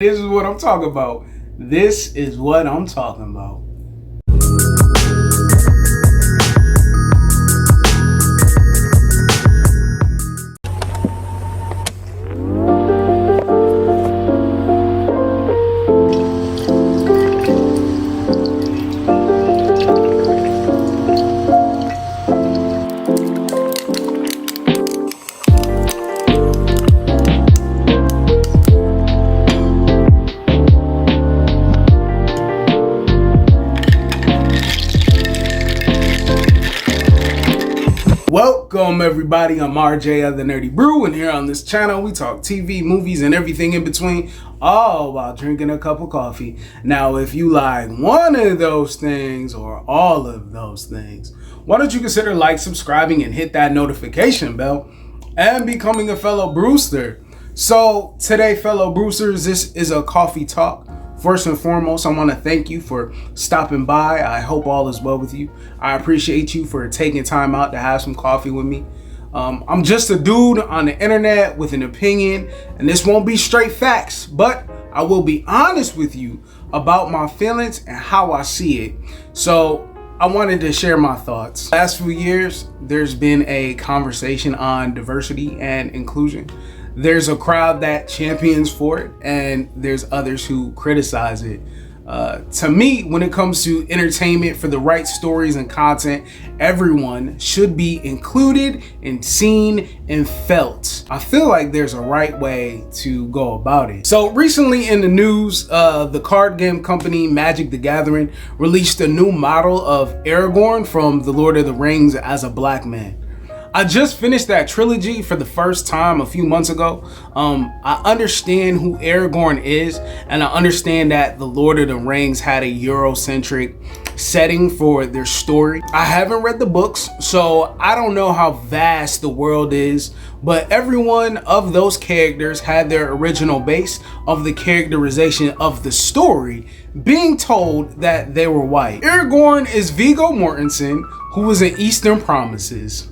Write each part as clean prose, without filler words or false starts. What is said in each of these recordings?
This is what I'm talking about. This is what I'm talking about. Welcome everybody, I'm RJ of the Nerdy Brew, and here on this channel we talk TV, movies, and everything in between, all while drinking a cup of coffee. Now if you like one of those things or all of those things, why don't you consider subscribing, and hit that notification bell, and becoming a fellow Brewster. So today, fellow Brewsters, this is a coffee talk. First and foremost, I want to thank you for stopping by. I hope all is well with you. I appreciate you for taking time out to have some coffee with me. I'm just a dude on the internet with an opinion, and this won't be straight facts, but I will be honest with you about my feelings and how I see it. So I wanted to share my thoughts. Last few years, there's been a conversation on diversity and inclusion. There's a crowd that champions for it, and there's others who criticize it. To me, when it comes to entertainment for the right stories and content, everyone should be included and seen and felt. I feel like there's a right way to go about it. So recently in the news, the card game company Magic the Gathering released a new model of Aragorn from The Lord of the Rings as a black man. I just finished that trilogy for the first time a few months ago. I understand who Aragorn is, and I understand that The Lord of the Rings had a Eurocentric setting for their story. I haven't read the books, so I don't know how vast the world is, but every one of those characters had their original base of the characterization of the story being told that they were white. Aragorn is Viggo Mortensen, who was in Eastern Promises.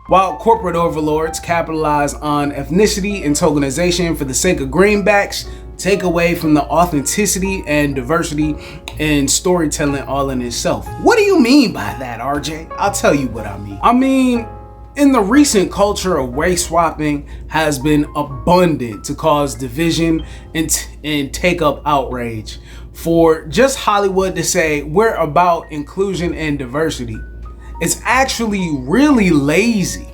While corporate overlords capitalize on ethnicity and tokenization for the sake of greenbacks, take away from the authenticity and diversity in storytelling all in itself. What do you mean by that, RJ? I'll tell you what I mean. I mean, in the recent culture of race swapping has been abundant to cause division and take up outrage. For just Hollywood to say we're about inclusion and diversity, it's actually really lazy.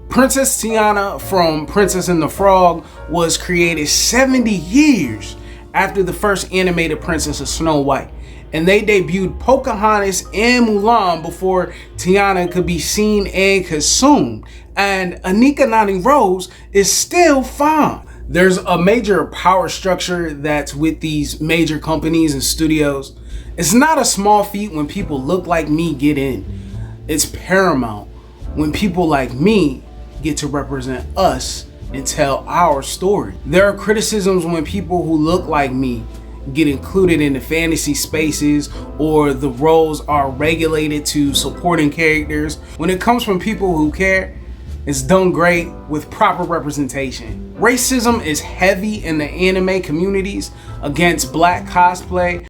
Princess Tiana from Princess and the Frog was created 70 years after the first animated princess of Snow White, and they debuted Pocahontas and Mulan before Tiana could be seen and consumed, and Anika Noni Rose is still fine. There's a major power structure that's with these major companies and studios. It's not a small feat when people look like me get in. It's paramount when people like me get to represent us and tell our story. There are criticisms when people who look like me get included in the fantasy spaces, or the roles are regulated to supporting characters. When it comes from people who care, it's done great with proper representation. Racism is heavy in the anime communities against black cosplay.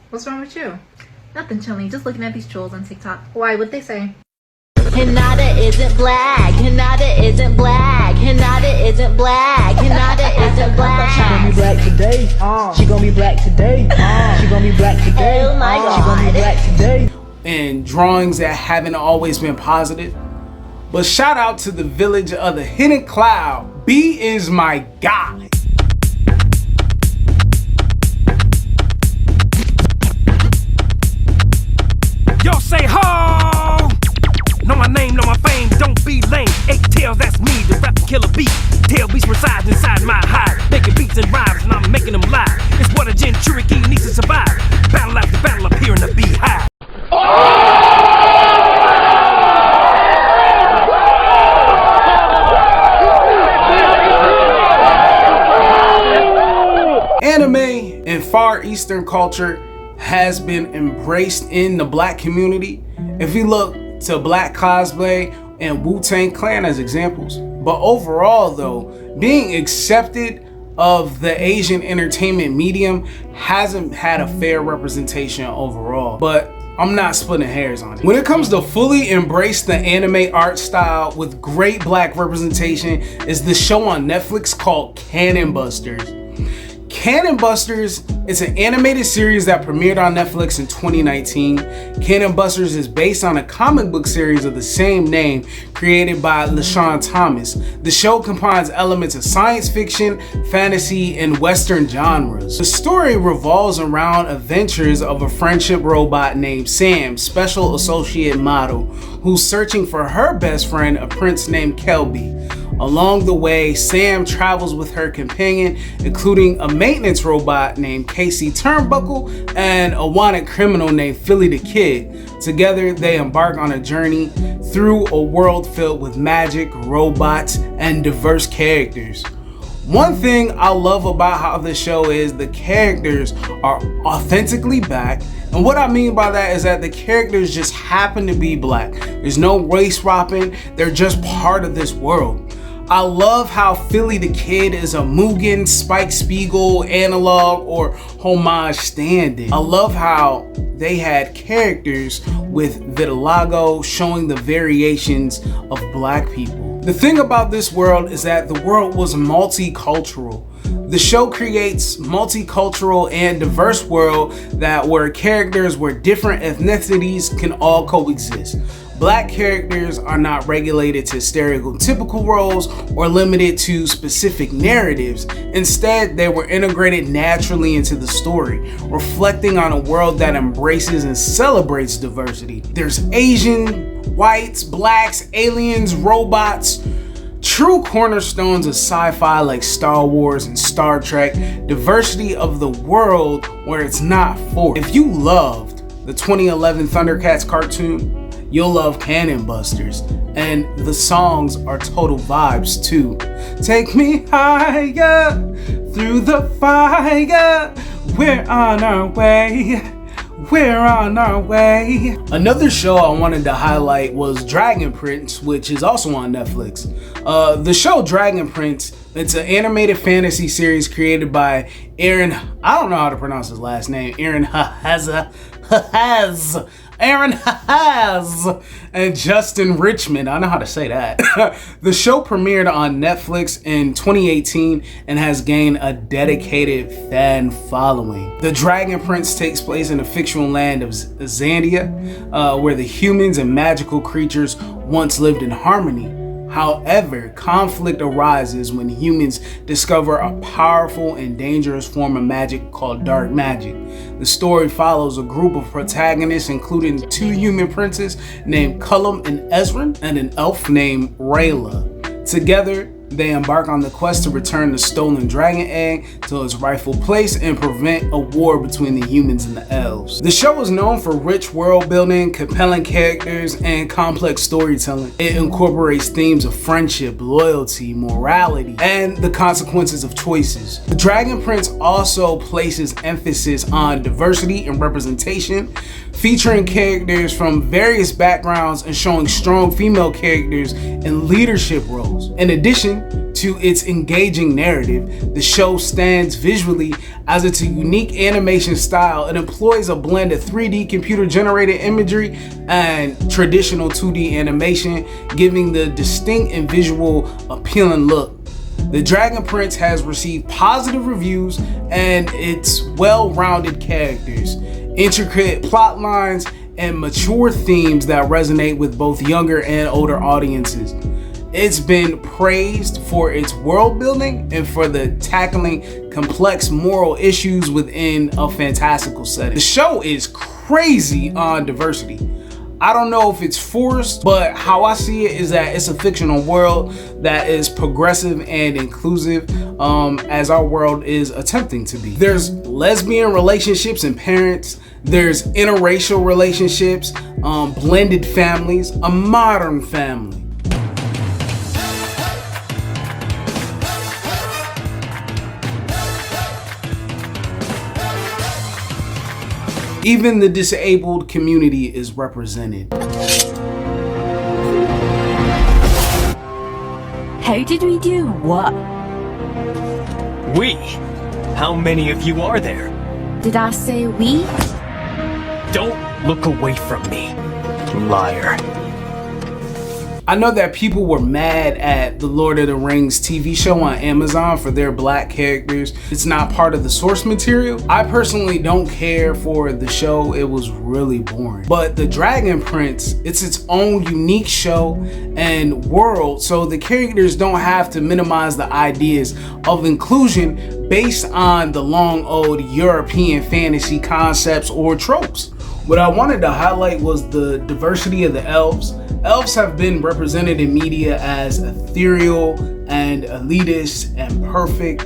What's wrong with you? Nothing, chilling. Just looking at these trolls on TikTok. Why? What'd they say? Hinata isn't black. Hinata isn't black. Hinata isn't black. Hinata isn't black. She gon' be black today. She gon' be black today. She gon' be black today. Oh my God. She gon' be black today. And drawings that haven't always been positive. But shout out to the village of the Hidden Cloud. B is my guy. Y'all say ho! Know my name, know my fame, don't be lame. 8 tails, that's me, the rap killer beat. Tail beast resides inside my hide. Making beats and rhymes, and I'm making them live. It's what a Cherokee needs to survive. Battle after battle up here in the beehive. Anime and Far Eastern culture has been embraced in the black community. If you look to black cosplay and Wu-Tang Clan as examples, But overall though, being accepted of the Asian entertainment medium hasn't had a fair representation overall. But I'm not splitting hairs on it. When it comes to fully embrace the anime art style with great black representation is the show on Netflix called Cannon Busters. Cannon Busters is an animated series that premiered on Netflix in 2019. Cannon Busters is based on a comic book series of the same name created by LaShawn Thomas. The show combines elements of science fiction, fantasy, and Western genres. The story revolves around adventures of a friendship robot named Sam, Special Associate Model, who's searching for her best friend, a prince named Kelby. Along the way, Sam travels with her companion, including a maintenance robot named Casey Turnbuckle and a wanted criminal named Philly the Kid. Together, they embark on a journey through a world filled with magic, robots, and diverse characters. One thing I love about how this show is the characters are authentically black. And what I mean by that is that the characters just happen to be black. There's no race swapping, they're just part of this world. I love how Philly the Kid is a Mugen, Spike Spiegel analog or homage stand-in. I love how they had characters with vitiligo showing the variations of black people. The thing about this world is that the world was multicultural. The show creates multicultural and diverse world where characters with different ethnicities can all coexist. Black characters are not regulated to stereotypical roles or limited to specific narratives. Instead, they were integrated naturally into the story, reflecting on a world that embraces and celebrates diversity. There's Asian, whites, blacks, aliens, robots, true cornerstones of sci-fi like Star Wars and Star Trek, diversity of the world where it's not forced. If you loved the 2011 Thundercats cartoon, you'll love Cannon Busters, and the songs are total vibes too. Take me higher through the fire, we're on our way, we're on our way. Another show I wanted to highlight was Dragon Prince, which is also on Netflix. The show Dragon Prince, it's an animated fantasy series created by Aaron, I don't know how to pronounce his last name, Aaron Hahaz and Justin Richmond. I know how to say that. The show premiered on Netflix in 2018 and has gained a dedicated fan following. The Dragon Prince takes place in the fictional land of Zandia, where the humans and magical creatures once lived in harmony. However, conflict arises when humans discover a powerful and dangerous form of magic called dark magic. The story follows a group of protagonists, including two human princes named Cullum and Ezrin, and an elf named Rayla. Together, they embark on the quest to return the stolen dragon egg to its rightful place and prevent a war between the humans and the elves. The show is known for rich world building, compelling characters, and complex storytelling. It incorporates themes of friendship, loyalty, morality, and the consequences of choices. The Dragon Prince also places emphasis on diversity and representation, featuring characters from various backgrounds and showing strong female characters in leadership roles. In addition to its engaging narrative, the show stands visually as it's a unique animation style. It employs a blend of 3D computer-generated imagery and traditional 2D animation, giving the distinct and visual appealing look. The Dragon Prince has received positive reviews and its well-rounded characters, intricate plot lines, and mature themes that resonate with both younger and older audiences. It's been praised for its world building and for the tackling complex moral issues within a fantastical setting. The show is crazy on diversity. I don't know if it's forced, but how I see it is that it's a fictional world that is progressive and inclusive, as our world is attempting to be. There's lesbian relationships and parents, there's interracial relationships, blended families, a modern family. Even the disabled community is represented. How did we do what? We? How many of you are there? Did I say we? Don't look away from me, liar. I know that people were mad at the Lord of the Rings TV show on Amazon for their black characters. It's not part of the source material. I personally don't care for the show. It was really boring. But the Dragon Prince, it's its own unique show and world, so the characters don't have to minimize the ideas of inclusion based on the long old European fantasy concepts or tropes. What I wanted to highlight was the diversity of the elves. Elves have been represented in media as ethereal and elitist and perfect.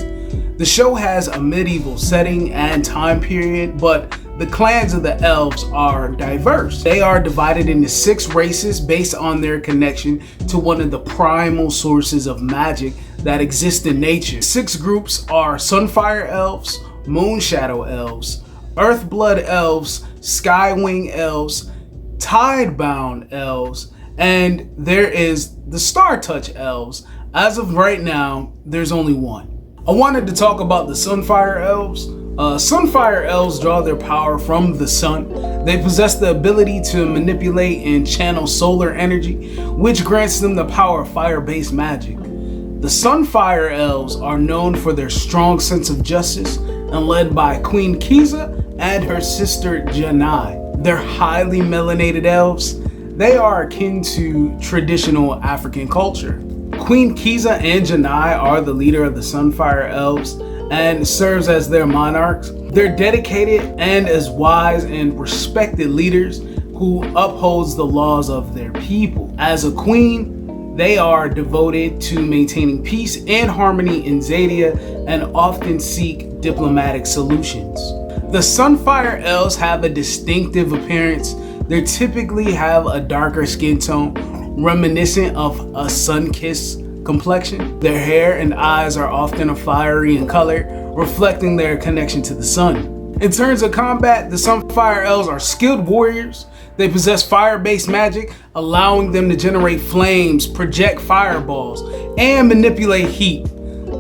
The show has a medieval setting and time period, but the clans of the elves are diverse. They are divided into 6 races based on their connection to one of the primal sources of magic that exist in nature. 6 groups are Sunfire Elves, Moonshadow Elves, Earthblood Elves, Skywing Elves, Tidebound Elves, and there is the Startouch Elves. As of right now, there's only one. I wanted to talk about the Sunfire Elves. Sunfire Elves draw their power from the sun. They possess the ability to manipulate and channel solar energy, which grants them the power of fire-based magic. The Sunfire Elves are known for their strong sense of justice and led by Queen Kiza and her sister Janai. They're highly melanated elves. They are akin to traditional African culture. Queen Kiza and Janai are the leader of the Sunfire Elves and serves as their monarchs. They're dedicated and as wise and respected leaders who upholds the laws of their people. As a queen, they are devoted to maintaining peace and harmony in Zadia and often seek diplomatic solutions. The Sunfire Elves have a distinctive appearance. They typically have a darker skin tone, reminiscent of a sun-kissed complexion. Their hair and eyes are often fiery in color, reflecting their connection to the sun. In terms of combat, the Sunfire Elves are skilled warriors. They possess fire-based magic, allowing them to generate flames, project fireballs, and manipulate heat.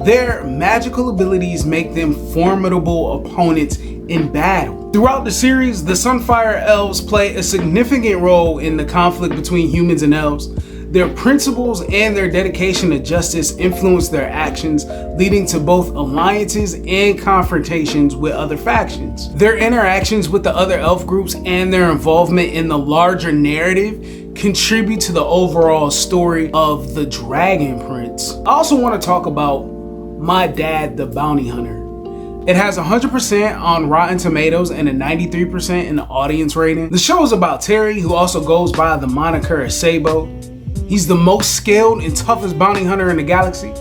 Their magical abilities make them formidable opponents in battle. Throughout the series, the Sunfire Elves play a significant role in the conflict between humans and elves. Their principles and their dedication to justice influence their actions, leading to both alliances and confrontations with other factions. Their interactions with the other elf groups and their involvement in the larger narrative contribute to the overall story of the Dragon Prince. I also want to talk about My Dad the Bounty Hunter. It has 100% on Rotten Tomatoes and a 93% in the audience rating. The show is about Terry, who also goes by the moniker of Sabo. He's the most skilled and toughest bounty hunter in the galaxy.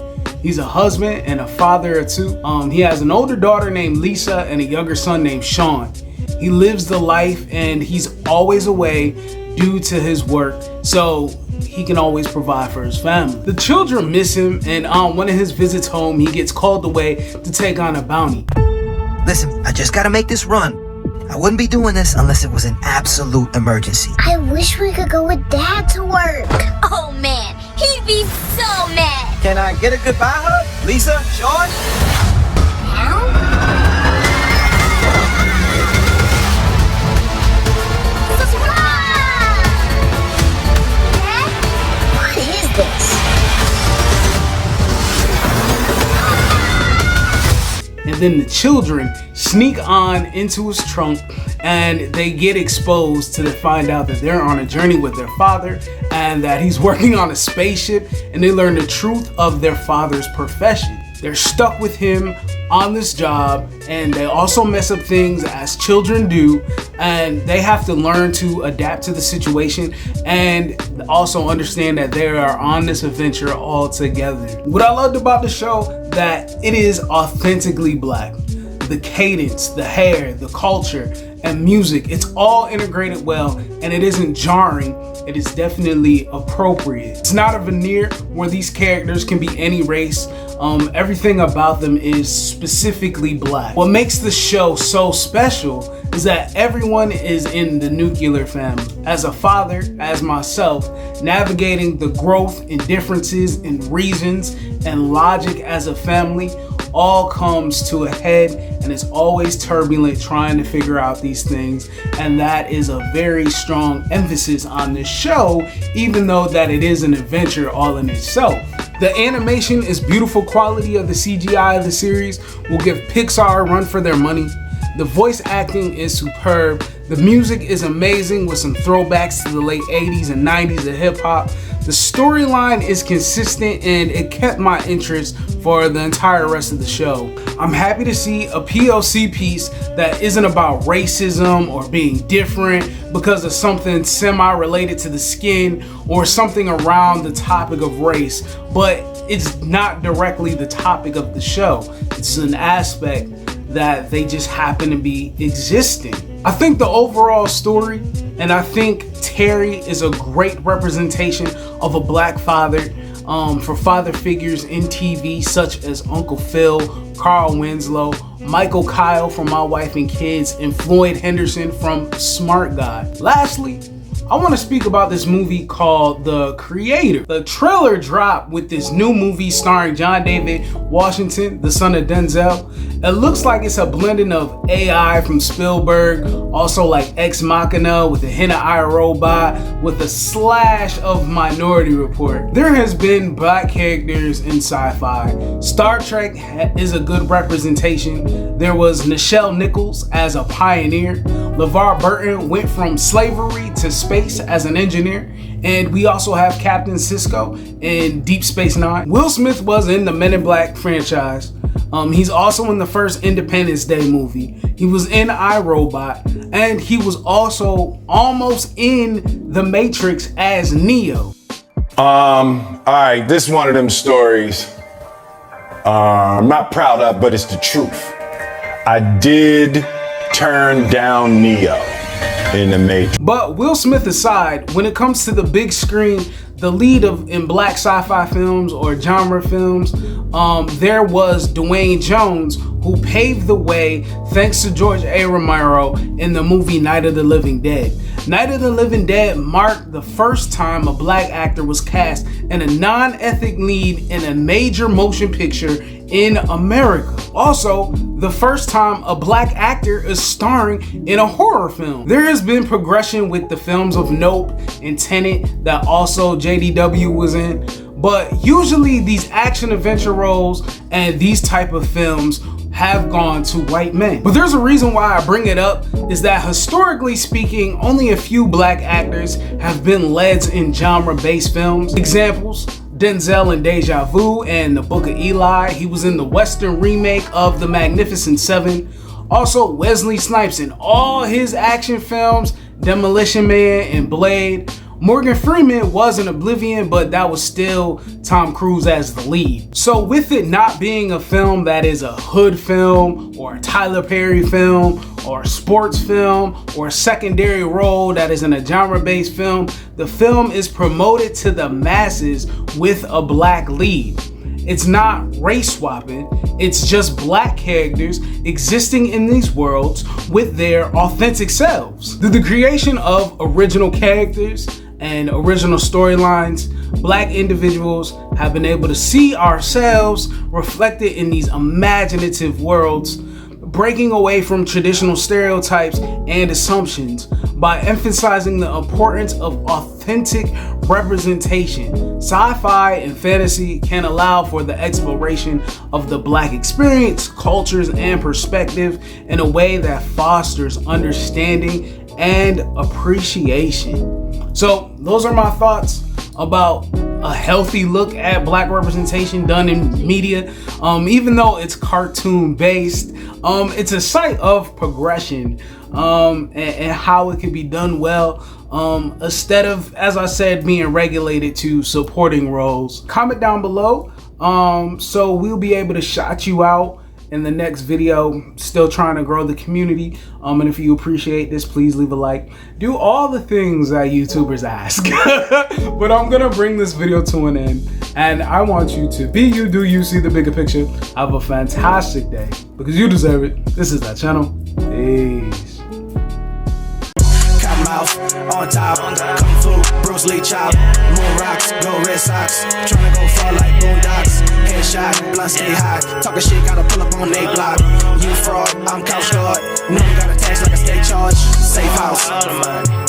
He's a husband and a father of 2. He has an older daughter named Lisa and a younger son named Sean. He lives the life and he's always away due to his work, so he can always provide for his family. The children miss him, and on one of his visits home, he gets called away to take on a bounty. Listen, I just gotta make this run. I wouldn't be doing this unless it was an absolute emergency. I wish we could go with Dad to work. Oh man, he'd be so mad. Can I get a goodbye hug? Lisa, Sean? What is this? And then the children sneak on into his trunk and they get exposed to find out that they're on a journey with their father and that he's working on a spaceship, and they learn the truth of their father's profession. They're stuck with him on this job, and they also mess up things as children do, and they have to learn to adapt to the situation and also understand that they are on this adventure all together. What I loved about the show, that it is authentically black. The cadence, the hair, the culture, and music. It's all integrated well, and it isn't jarring. It is definitely appropriate. It's not a veneer where these characters can be any race. Everything about them is specifically black. What makes the show so special is that everyone is in the nuclear family. As a father, as myself, navigating the growth and differences and reasons and logic as a family all comes to a head, and it's always turbulent trying to figure out these things, and that is a very strong emphasis on this show, even though that it is an adventure all in itself. The animation is beautiful. Quality of the CGI of the series will give Pixar a run for their money. The voice acting is superb. The music is amazing with some throwbacks to the late 80s and 90s of hip hop. The storyline is consistent and it kept my interest for the entire rest of the show. I'm happy to see a POC piece that isn't about racism or being different because of something semi-related to the skin or something around the topic of race, but it's not directly the topic of the show. It's an aspect that they just happen to be existing. I think the overall story, and I think Terry is a great representation of a black father for father figures in TV such as Uncle Phil, Carl Winslow, Michael Kyle from My Wife and Kids, and Floyd Henderson from Smart Guy. Lastly, I want to speak about this movie called The Creator. The trailer dropped with this new movie starring John David Washington, the son of Denzel. It looks like it's a blending of AI from Spielberg, also like Ex Machina with a hint of iRobot, with a slash of Minority Report. There has been black characters in sci-fi. Star Trek is a good representation. There was Nichelle Nichols as a pioneer. LeVar Burton went from slavery to space as an engineer. And we also have Captain Sisko in Deep Space Nine. Will Smith was in the Men in Black franchise. He's also in the first Independence Day movie. He was in iRobot, and he was also almost in The Matrix as Neo. Alright, this is one of them stories I'm not proud of, but it's the truth. I did turn down Neo in The Matrix. But Will Smith aside, when it comes to the big screen, the lead in black sci-fi films or genre films, there was Dwayne Jones, who paved the way thanks to George A. Romero in the movie Night of the Living Dead. Night of the Living Dead marked the first time a black actor was cast in a non-ethnic lead in a major motion picture in America. Also, the first time a black actor is starring in a horror film. There has been progression with the films of Nope and Tenet that also JDW was in, but usually these action adventure roles and these type of films have gone to white men. But there's a reason why I bring it up, is that historically speaking, only a few black actors have been leads in genre-based films. Examples: Denzel in Deja Vu and The Book of Eli. He was in the Western remake of The Magnificent Seven. Also, Wesley Snipes in all his action films, Demolition Man and Blade. Morgan Freeman was in Oblivion, but that was still Tom Cruise as the lead. So with it not being a film that is a hood film or a Tyler Perry film or a sports film or a secondary role that is in a genre-based film, the film is promoted to the masses with a black lead. It's not race swapping, it's just black characters existing in these worlds with their authentic selves. Through the creation of original characters and original storylines, black individuals have been able to see ourselves reflected in these imaginative worlds, breaking away from traditional stereotypes and assumptions by emphasizing the importance of authentic representation. Sci-fi and fantasy can allow for the exploration of the black experience, cultures, and perspective in a way that fosters understanding and appreciation. So those are my thoughts about a healthy look at black representation done in media. Even though it's cartoon based, it's a site of progression and how it can be done well, instead of, as I said, being regulated to supporting roles. Comment down below so we'll be able to shout you out in the next video. Still trying to grow the community. And if you appreciate this, please leave a like. Do all the things that YouTubers ask. But I'm gonna bring this video to an end, and I want you to be you, do you, see the bigger picture. Have a fantastic day, because you deserve it. This is that channel. Peace. Mouth on top, Kung Fu, Bruce Lee chop, Moon rocks, go Red Sox, tryna go far like Boondocks, headshot, blunt stay high, talking shit, gotta pull up on they block, you fraud, I'm Couchgod, know you got a tax like a state charge, safe house.